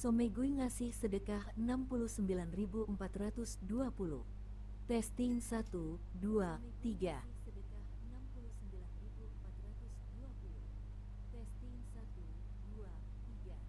Somegui ngasih sedekah 69.420. Testing 1, 2, 3. Testing 1, 2, 3.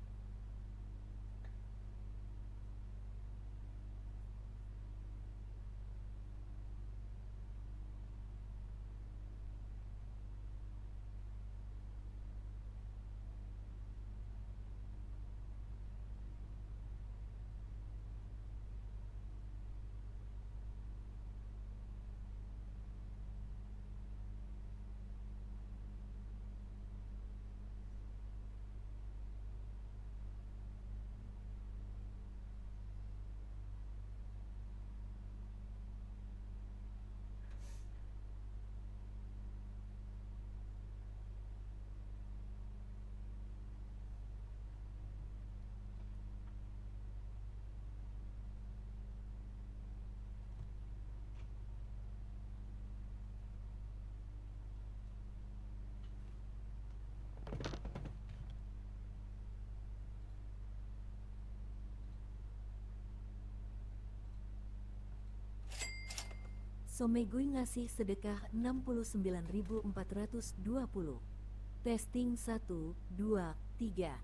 Somegui ngasih sedekah 69.420. Testing 1, 2, 3.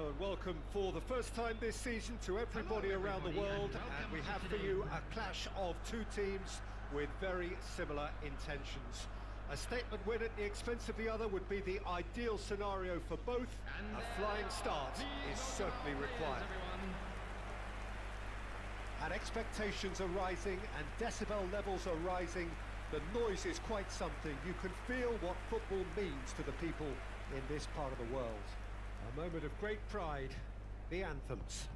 Hello and welcome for the first time this season to everybody around the world, and we have for you a clash of two teams with very similar intentions. A statement win at the expense of the other would be the ideal scenario for both. A flying start is certainly required. And expectations are rising and decibel levels are rising. The noise is quite something. You can feel what football means to the people in this part of the world. A moment of great pride, the anthems.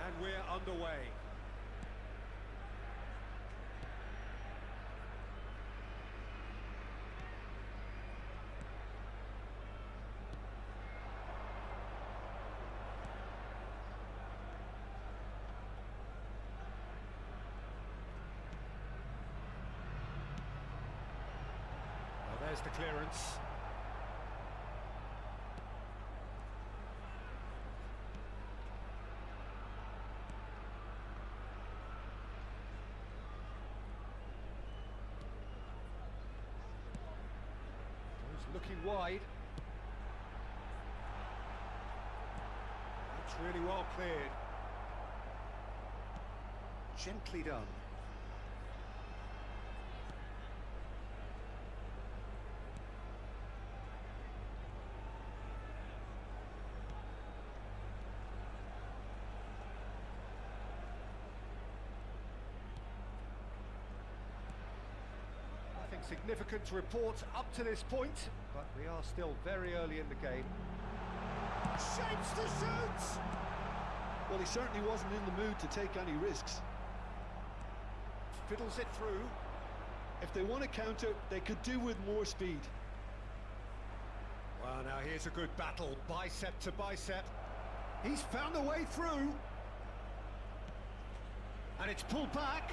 And we're underway. Well, there's the clearance. Looking wide. That's really well cleared. Gently done. Nothing significant to report up to this point, but we are still very early in the game. Shapes to shoot! Well, he certainly wasn't in the mood to take any risks. Fiddles it through. If they want to counter, they could do with more speed. Well, now here's a good battle, bicep to bicep. He's found a way through. And it's pulled back.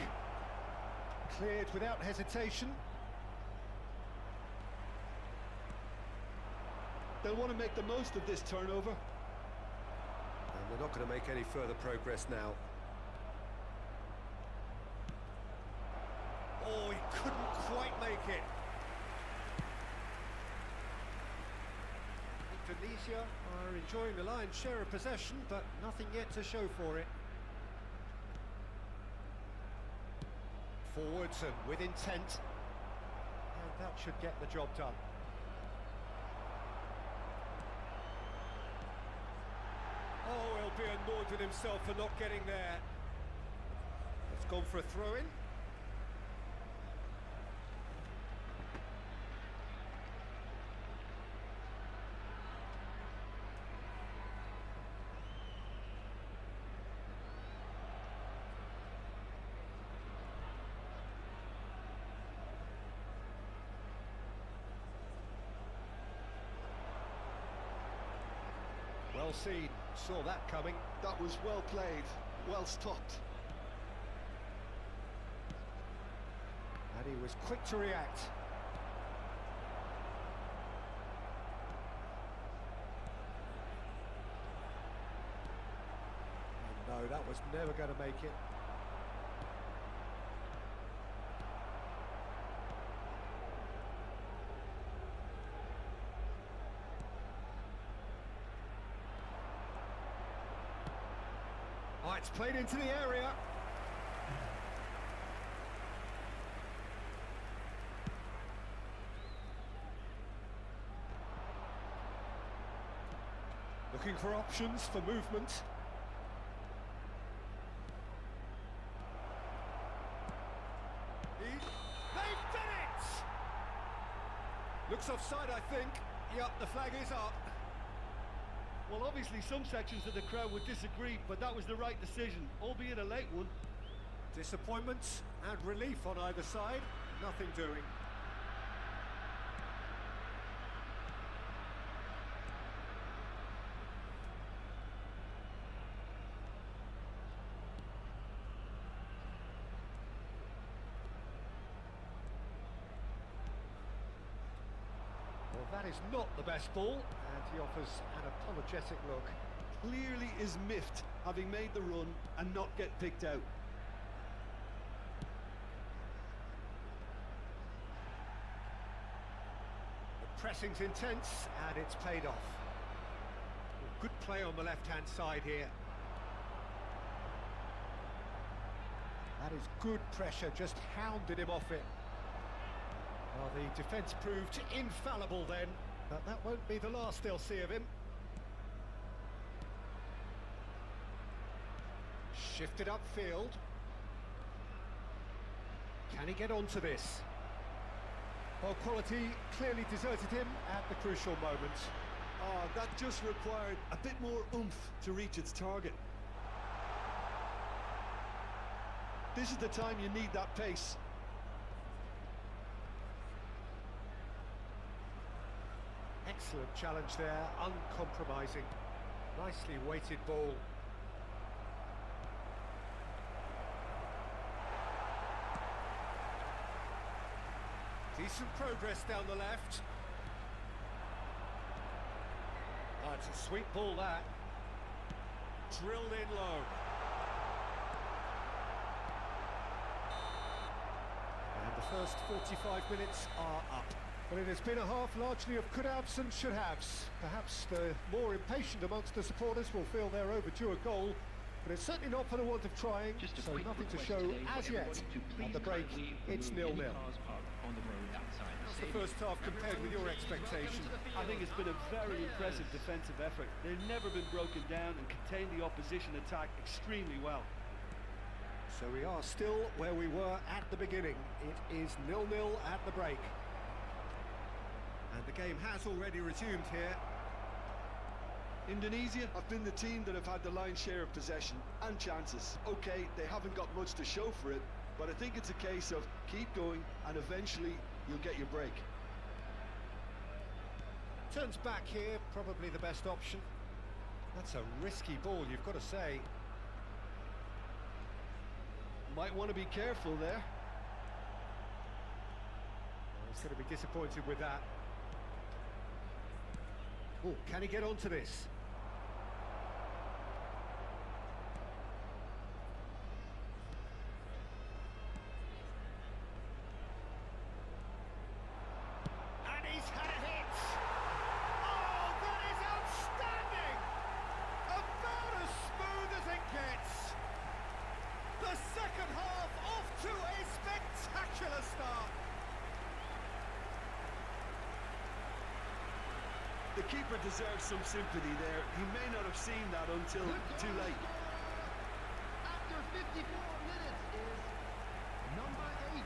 Cleared without hesitation. They'll want to make the most of this turnover. And they're not going to make any further progress now. Oh, he couldn't quite make it. Indonesia are enjoying the lion's share of possession, but nothing yet to show for it. Forwards and with intent. And that should get the job done. Oh, he'll be annoyed with himself for not getting there. It's gone for a throw-in. Well seen, saw that coming. That was well played, well stopped. And he was quick to react. And no, that was never going to make it. Oh, it's played into the area. Looking for options for movement. They've done it! Looks offside, I think. Yep, the flag is up. Well, Well, obviously some sections of the crowd would disagree, but that was the right decision, albeit a late one. Disappointment and relief on either side, nothing doing. Well, that is not the best ball, and he offers an apologetic look. Clearly is miffed, having made the run and not get picked out. The pressing's intense, and it's paid off. Good play on the left-hand side here. That is good pressure, just hounded him off it. Well, the defence proved infallible then, but that won't be the last they'll see of him. Shifted upfield. Can he get onto this? Well, quality clearly deserted him at the crucial moment. Oh, that just required a bit more oomph to reach its target. This is the time you need that pace. Excellent challenge there, uncompromising. Nicely weighted ball. Decent progress down the left. Oh, it's a sweet ball, that. Drilled in low. And the first 45 minutes are up. Well, it has been a half largely of could-haves and should-haves. Perhaps the more impatient amongst the supporters will feel they're overdue a goal, but it's certainly not for the want of trying, so nothing to show as yet. At the break, it's 0-0. How's the first half compared with your expectations? I think it's been a very impressive defensive effort. They've never been broken down and contained the opposition attack extremely well. So we are still where we were at the beginning. It is 0-0 at the break. And the game has already resumed here. Indonesia have been the team that have had the lion's share of possession and chances. Okay, they haven't got much to show for it, but I think it's a case of keep going and eventually you'll get your break. Turns back here, probably the best option. That's a risky ball, you've got to say. Might want to be careful there. Well, he's going to be disappointed with that. Oh, can he get onto this? And he's had a hit! Oh, that is outstanding! About as smooth as it gets! The second half off to a spectacular start! The keeper deserves some sympathy there. He may not have seen that until too late. After 54 minutes is number 8.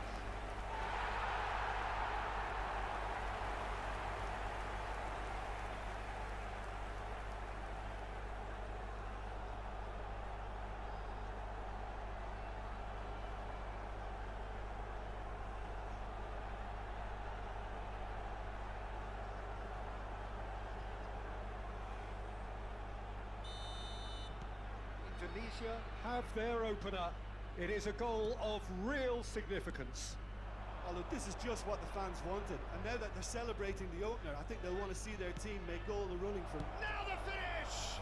Indonesia have their opener. It is a goal of real significance. Oh, look, this is just what the fans wanted. And now that they're celebrating the opener, I think they'll want to see their team make all the running from... Now the finish!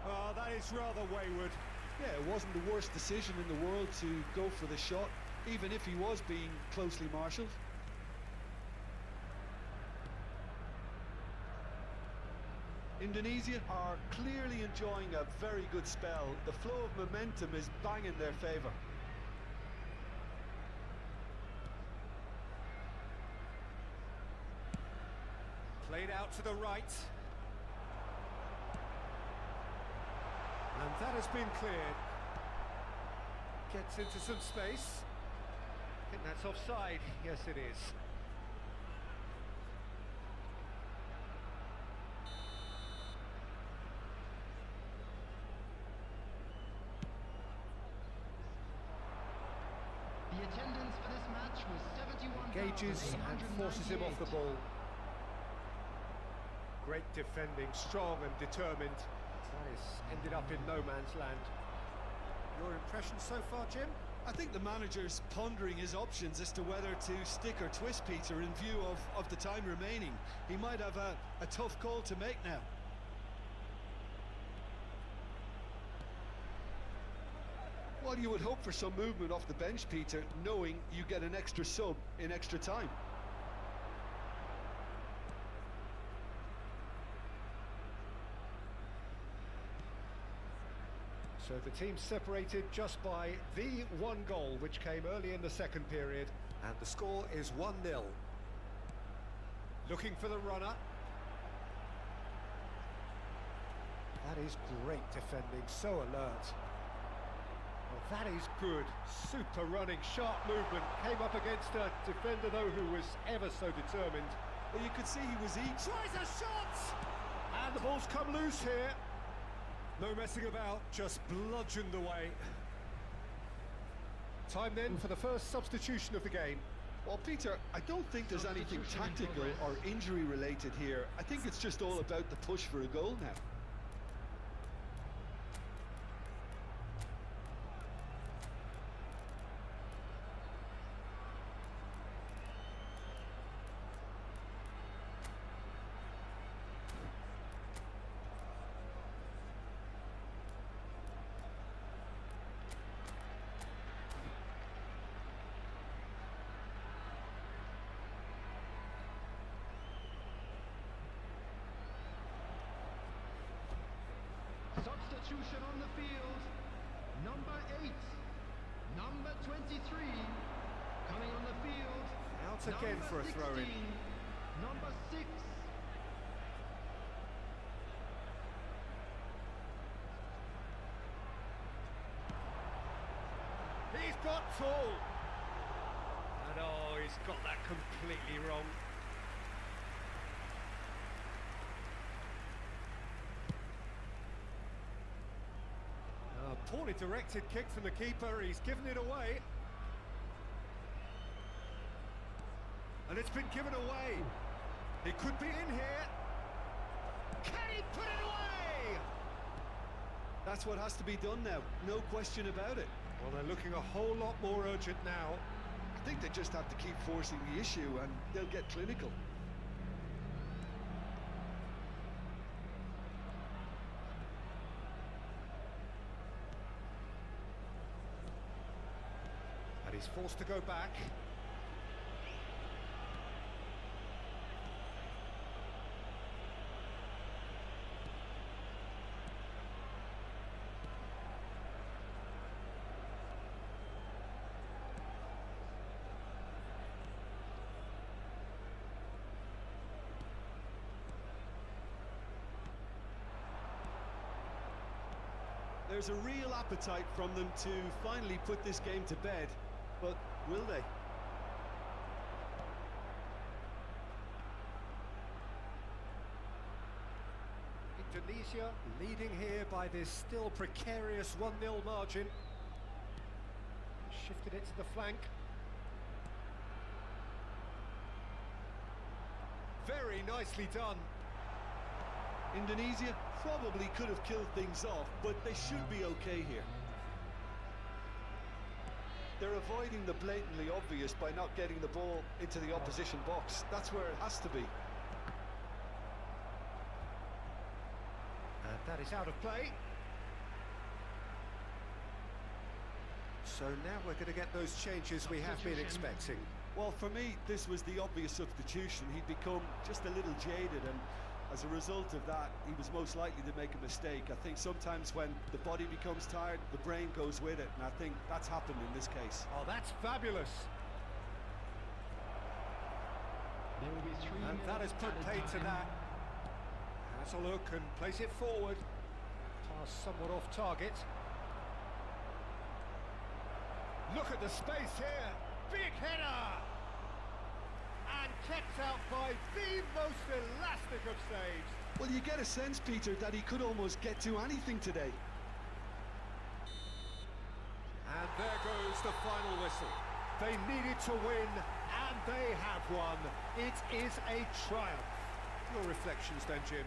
Oh, that is rather wayward. Yeah, it wasn't the worst decision in the world to go for the shot, even if he was being closely marshalled. Indonesia are clearly enjoying a very good spell. The flow of momentum is bang in their favour. Played out to the right. And that has been cleared. Gets into some space. I think that's offside. Yes, it is. match was 71,888. Engages and forces him off the ball. Great defending, strong and determined. That has ended up in no man's land. Your impression so far, Jim? I think the manager's pondering his options as to whether to stick or twist Peter in view of the time remaining. He might have a tough call to make now. Well, you would hope for some movement off the bench, Peter, knowing you get an extra sub in extra time. So the team separated just by the one goal, which came early in the second period. And the score is 1-0. Looking for the runner. That is great defending, so alert. Well, that is good. Super running, sharp movement. Came up against a defender, though, who was ever so determined. Well, you could see he was eager. Tries a shot! And the ball's come loose here. No messing about, just bludgeoned away. Time then for the first substitution of the game. Well, Peter, I don't think there's anything tactical or injury related here. I think it's just all about the push for a goal now. Substitution on the field. Number 8. Number 23. Coming on the field. Out again number for a 16, throw-in. Number 6. He's got full. And oh, he's got that completely wrong. Poorly directed kick from the keeper, he's given it away. And it's been given away. It could be in here. Can he put it away? That's what has to be done now, no question about it. Well, they're looking a whole lot more urgent now. I think they just have to keep forcing the issue and they'll get clinical. And he's forced to go back. There's a real appetite from them to finally put this game to bed, but will they? Indonesia leading here by this still precarious 1-0 margin. Shifted it to the flank. Very nicely done. Indonesia probably could have killed things off, but they should be okay here. They're avoiding the blatantly obvious by not getting the ball into the opposition box. That's where it has to be. And that is out of play. So now we're going to get those changes we have been expecting. Well, for me, this was the obvious substitution. He'd become just a little jaded, and as a result of that, he was most likely to make a mistake. I think sometimes when the body becomes tired, the brain goes with it, and I think that's happened in this case. Oh, that's fabulous. There will be 3 And that has put paid to that. Has a look and plays it forward. Pass somewhat off target. Look at the space here. Big header. And kept out by the most elastic of saves. Well, you get a sense, Peter, that he could almost get to anything today. And there goes the final whistle. They needed to win, and they have won. It is a triumph. Your reflections then, Jim?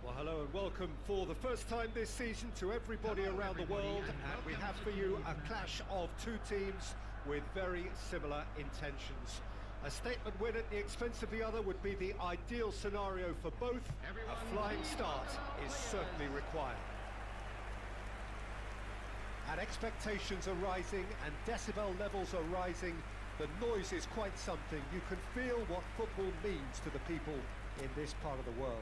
Well, hello and welcome for the first time this season to everybody around the world, and we have for you a clash of two teams with very similar intentions. A statement win at the expense of the other would be the ideal scenario for both. A flying start is certainly required. And expectations are rising and decibel levels are rising. The noise is quite something. You can feel what football means to the people in this part of the world.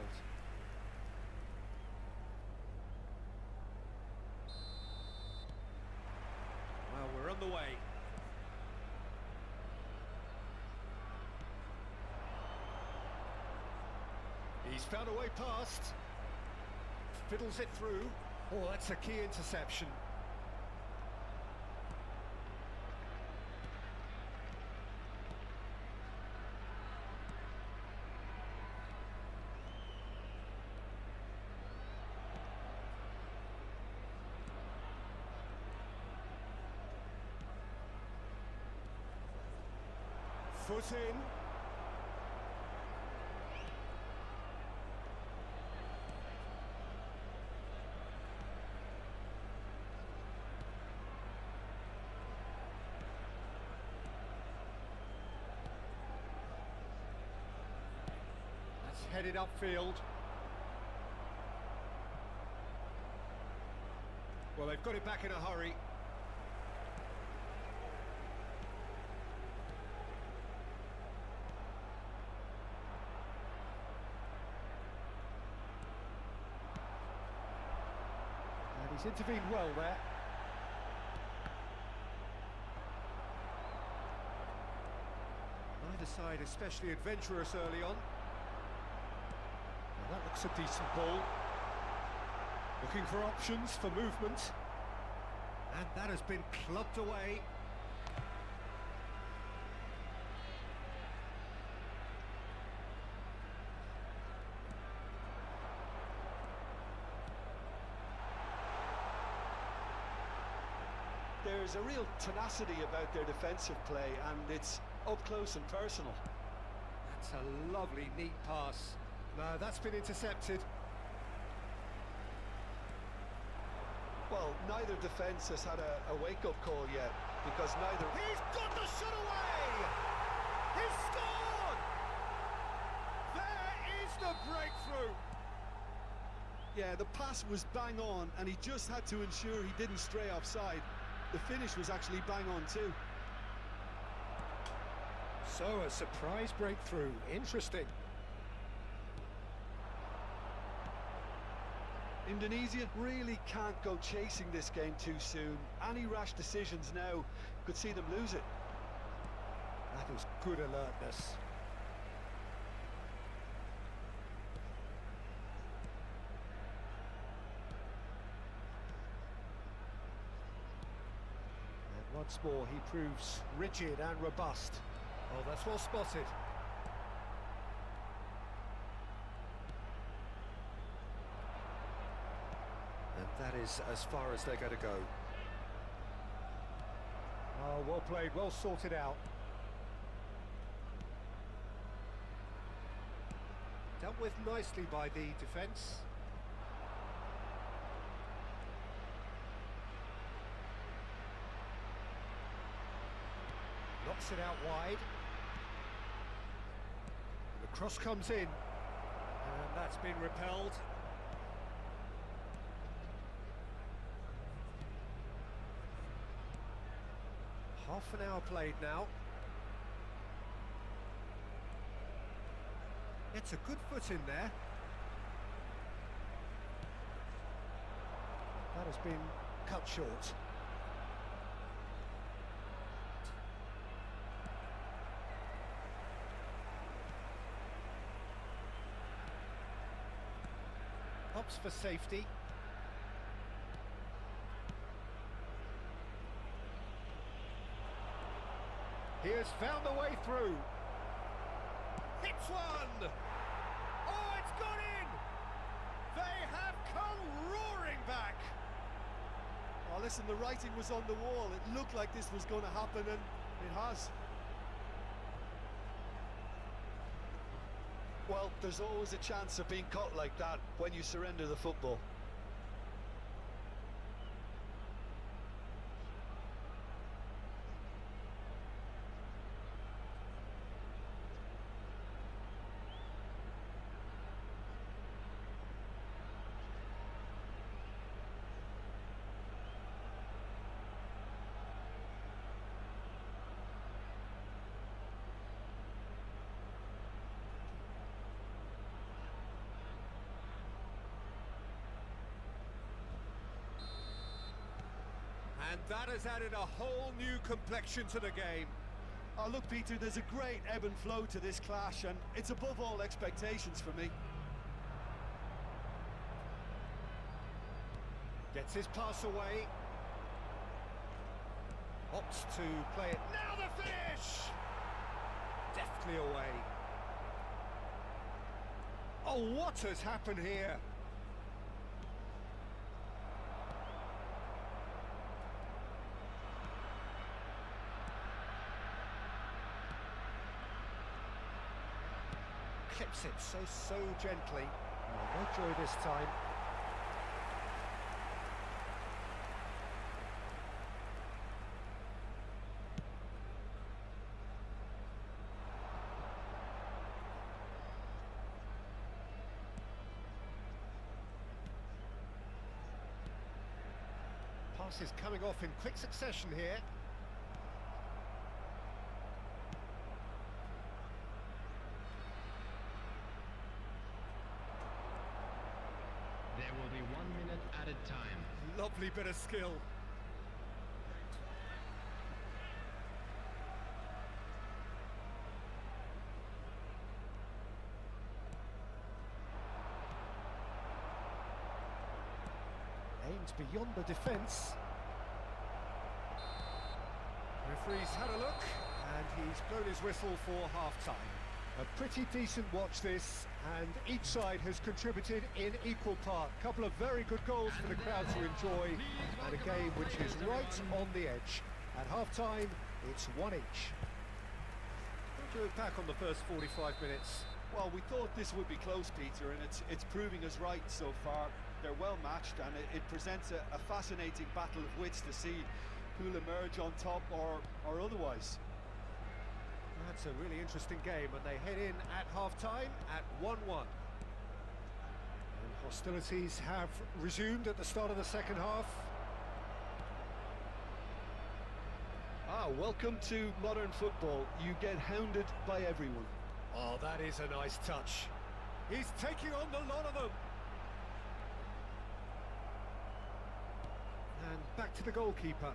Well, we're on the way. He's found a way past. Fiddles it through. Oh, that's a key interception. Foot in. That's headed upfield. Well, they've got it back in a hurry. He's intervened well there. Neither side especially adventurous early on. Well, that looks a decent ball. Looking for options for movement. And that has been clubbed away. There's a real tenacity about their defensive play, and it's up close and personal. That's a lovely, neat pass. No, that's been intercepted. Well, neither defence has had a wake-up call yet, because neither... He's got the shot away! He's scored! There is the breakthrough! Yeah, the pass was bang on, and he just had to ensure he didn't stray offside. The finish was actually bang on too. So, a surprise breakthrough. Interesting. Indonesia really can't go chasing this game too soon. Any rash decisions now could see them lose it. That was good alertness. And once more he proves rigid and robust. Oh, that's well spotted. And that is as far as they're going to go. Oh, well played, well sorted out. Dealt with nicely by the defence. Knocks it out wide. The cross comes in, and that's been repelled. Half an hour played now. It's a good foot in there. That has been cut short. Opts for safety. He has found a way through. Hits one! Oh, it's gone in! They have come roaring back! Oh, listen, the writing was on the wall. It looked like this was going to happen, and it has. Well, there's always a chance of being caught like that when you surrender the football. And that has added a whole new complexion to the game. Oh, look, Peter, there's a great ebb and flow to this clash, and it's above all expectations for me. Gets his pass away. Opts to play it. Now the finish! Deftly away. Oh, what has happened here? Clips it so gently. Oh, no joy this time. Passes coming off in quick succession here. There will be 1 minute added time. Lovely bit of skill. Aims beyond the defence. Referee's had a look, and he's blown his whistle for half-time. A pretty decent watch this, and each side has contributed in equal part. Couple of very good goals for the crowd to enjoy, and a game which is right on the edge. At half-time, it's 1 each. What do you look back on the first 45 minutes? Well, we thought this would be close, Peter, and it's proving us right so far. They're well matched, and it presents a fascinating battle of wits to see who'll emerge on top or otherwise. That's a really interesting game, and they head in at half-time at 1-1. And hostilities have resumed at the start of the second half. Welcome to modern football. You get hounded by everyone. Oh, that is a nice touch. He's taking on the lot of them. And back to the goalkeeper.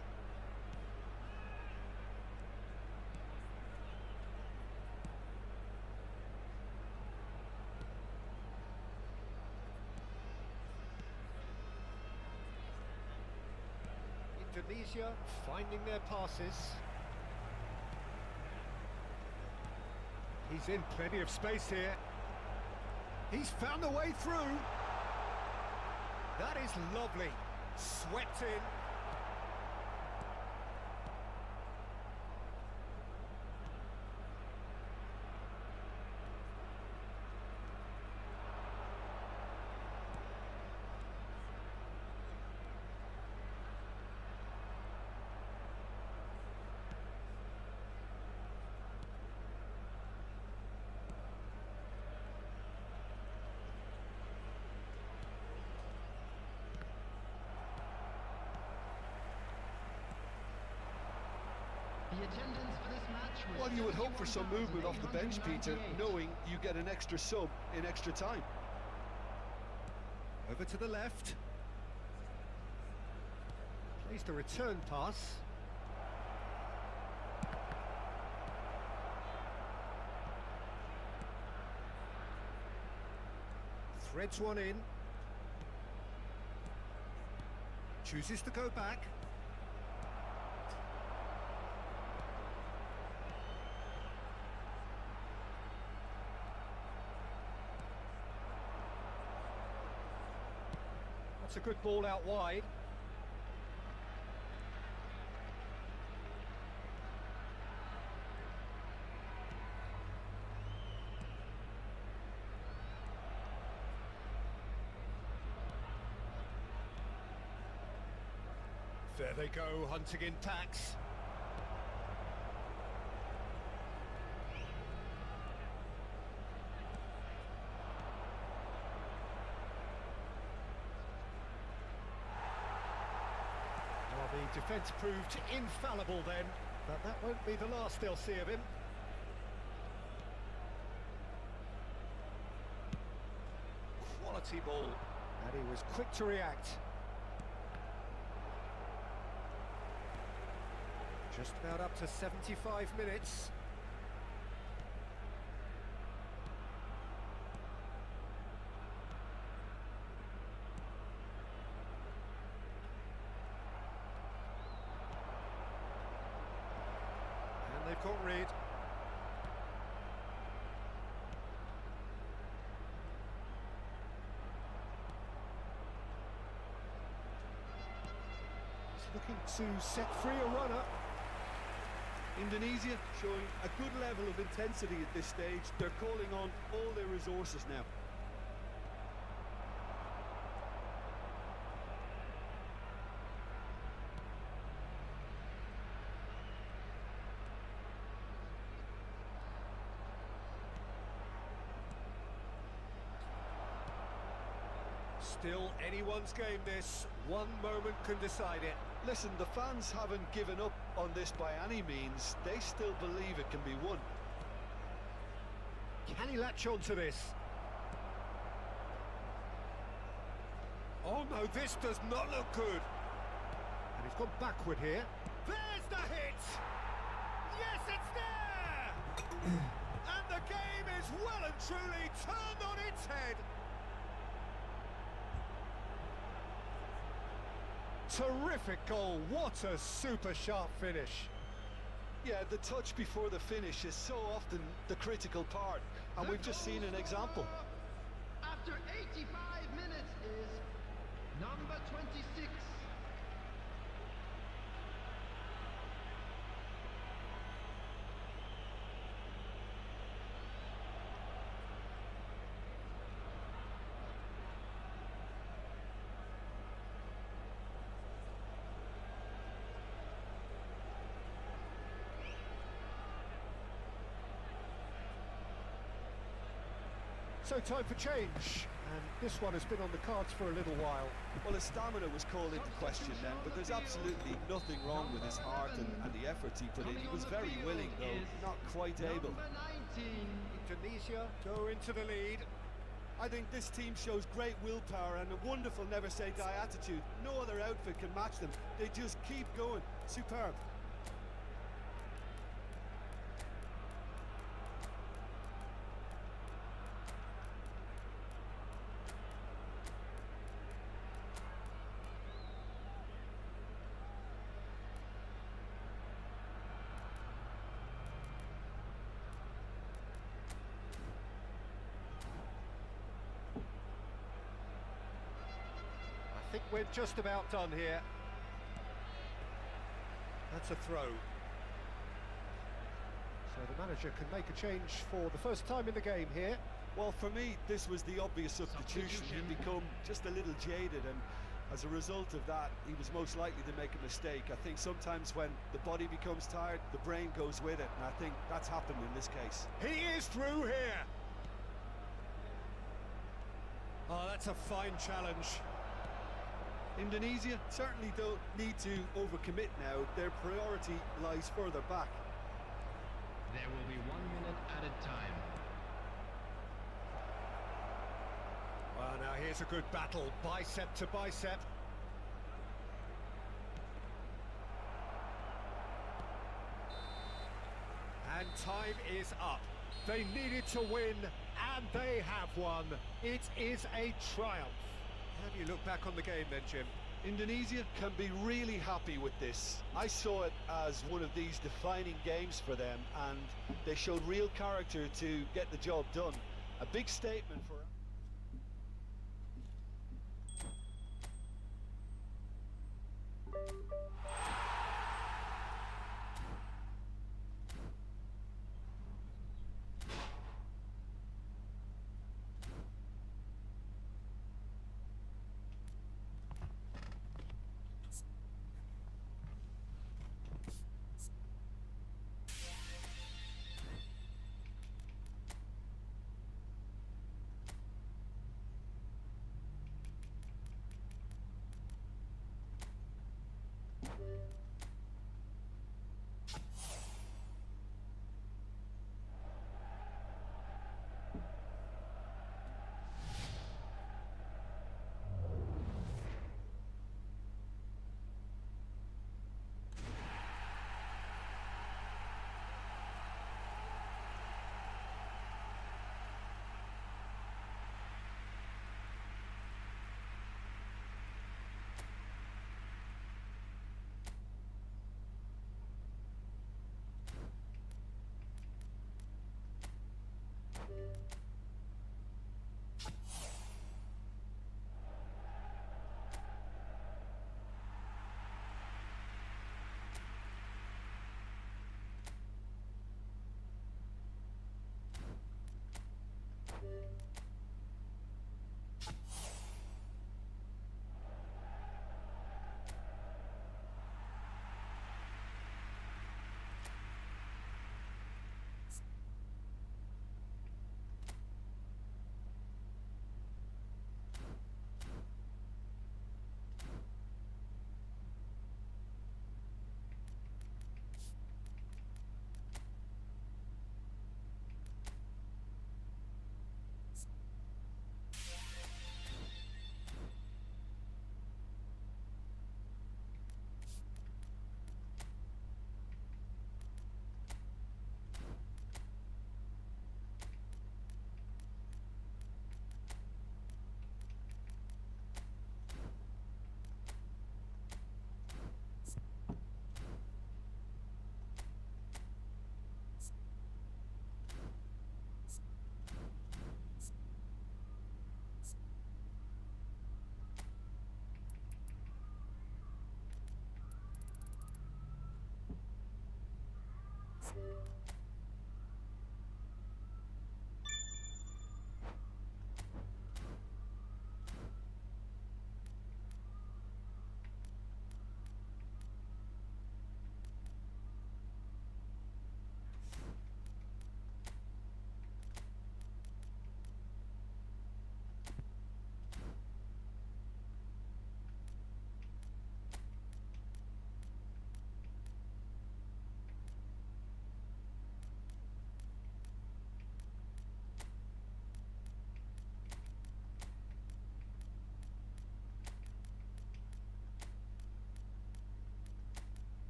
Indonesia finding their passes. He's in plenty of space here. He's found a way through. That is lovely. Swept in. The attendance for this match was Well, you would hope for some movement off the bench, Peter, 71,898. knowing you get an extra sub in extra time. Over to the left. Plays the return pass. Threads one in. Chooses to go back. That's a good ball out wide. There they go, hunting in packs. Well, the defence proved infallible then, but that won't be the last they'll see of him. Quality ball, and he was quick to react. Just about up to 75 minutes. And they've got rid. He's looking to set free a runner. Indonesia showing a good level of intensity at this stage. They're calling on all their resources now. Still anyone's game this. One moment can decide it. Listen, the fans haven't given up on this by any means. They still believe it can be won. Can he latch on to this? Oh no, this does not look good. And he's gone backward here. There's the hit! Yes, it's there! And the game is well and truly turned on its head. Terrific goal, what a super sharp finish. Yeah, the touch before the finish is so often the critical part, and we've just seen an example. After 85 minutes is number 26. So time for change, and this one has been on the cards for a little while. Well, his stamina was called into question then, but there's absolutely nothing wrong with his heart and the efforts he put in. He was very willing, though, not quite able. Number 19. Indonesia go into the lead. I think this team shows great willpower and a wonderful never-say-die attitude. No other outfit can match them. They just keep going. Superb. I think we're just about done here. That's a throw. So the manager can make a change for the first time in the game here. Well, for me, this was the obvious substitution. He'd become just a little jaded, and as a result of that, he was most likely to make a mistake. I think sometimes when the body becomes tired, the brain goes with it, and I think that's happened in this case. He is through here. Oh, that's a fine challenge. Indonesia certainly don't need to overcommit now. Their priority lies further back. There will be 1 minute added time. Well, now here's a good battle, bicep to bicep. And time is up. They needed to win, and they have won. It is a triumph. How do you look back on the game then, Jim? Indonesia can be really happy with this. I saw it as one of these defining games for them, and they showed real character to get the job done. A big statement for...